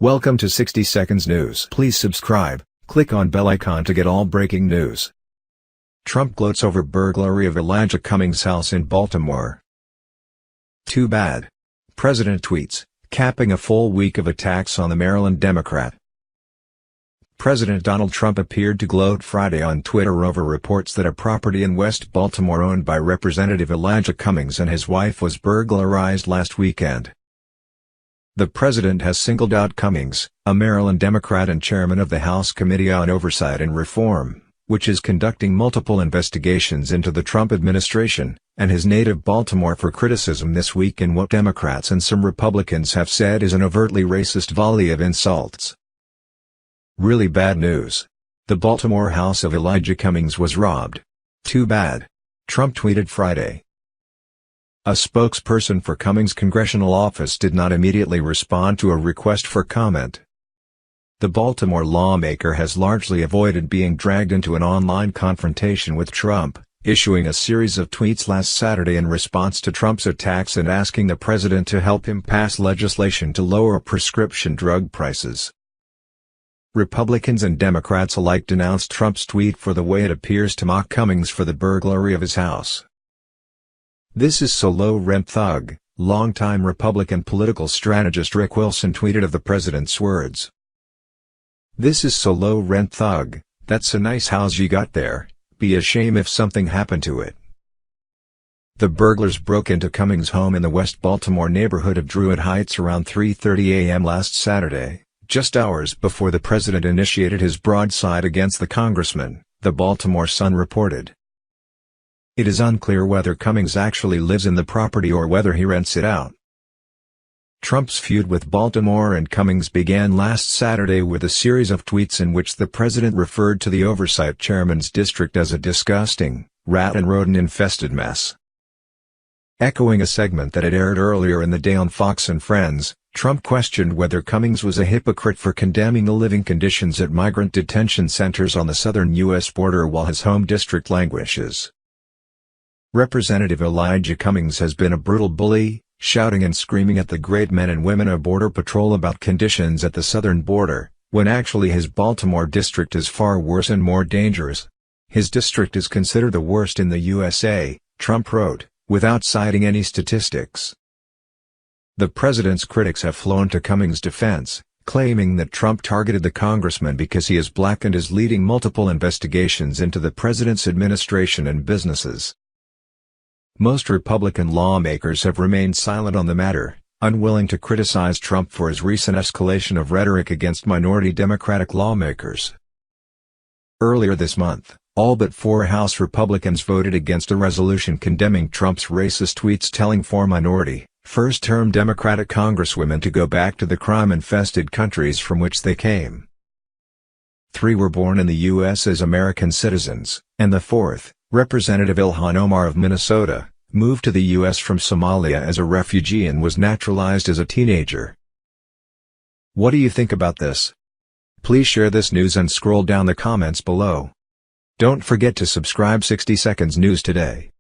Welcome to 60 Seconds News. Please subscribe, click on bell icon to get all breaking news. Trump gloats over burglary of Elijah Cummings' house in Baltimore. Too bad. President tweets, capping a full week of attacks on the Maryland Democrat. President Donald Trump appeared to gloat Friday on Twitter over reports that a property in West Baltimore owned by Representative Elijah Cummings and his wife was burglarized last weekend. The president has singled out Cummings, a Maryland Democrat and chairman of the House Committee on Oversight and Reform, which is conducting multiple investigations into the Trump administration, and his native Baltimore for criticism this week in what Democrats and some Republicans have said is an overtly racist volley of insults. Really bad news. The Baltimore house of Elijah Cummings was robbed. Too bad. Trump tweeted Friday. A spokesperson for Cummings' congressional office did not immediately respond to a request for comment. The Baltimore lawmaker has largely avoided being dragged into an online confrontation with Trump, issuing a series of tweets last Saturday in response to Trump's attacks and asking the president to help him pass legislation to lower prescription drug prices. Republicans and Democrats alike denounced Trump's tweet for the way it appears to mock Cummings for the burglary of his house. "This is so low-rent thug," longtime Republican political strategist Rick Wilson tweeted of the president's words. "This is so low-rent thug, that's a nice house you got there, be a shame if something happened to it." The burglars broke into Cummings' home in the West Baltimore neighborhood of Druid Heights around 3:30 a.m. last Saturday, just hours before the president initiated his broadside against the congressman, the Baltimore Sun reported. It is unclear whether Cummings actually lives in the property or whether he rents it out. Trump's feud with Baltimore and Cummings began last Saturday with a series of tweets in which the president referred to the oversight chairman's district as a disgusting, rat and rodent-infested mess. Echoing a segment that had aired earlier in the day on Fox and Friends, Trump questioned whether Cummings was a hypocrite for condemning the living conditions at migrant detention centers on the southern U.S. border while his home district languishes. Representative Elijah Cummings has been a brutal bully, shouting and screaming at the great men and women of Border Patrol about conditions at the southern border, when actually his Baltimore district is far worse and more dangerous. His district is considered the worst in the USA, Trump wrote, without citing any statistics. The president's critics have flown to Cummings' defense, claiming that Trump targeted the congressman because he is black and is leading multiple investigations into the president's administration and businesses. Most Republican lawmakers have remained silent on the matter, unwilling to criticize Trump for his recent escalation of rhetoric against minority Democratic lawmakers. Earlier this month, all but 4 House Republicans voted against a resolution condemning Trump's racist tweets telling 4 minority, first-term Democratic congresswomen to go back to the crime-infested countries from which they came. 3 were born in the U.S. as American citizens, and the 4th, Representative Ilhan Omar of Minnesota, moved to the U.S. from Somalia as a refugee and was naturalized as a teenager. What do you think about this? Please share this news and scroll down the comments below. Don't forget to subscribe 60 Seconds News today.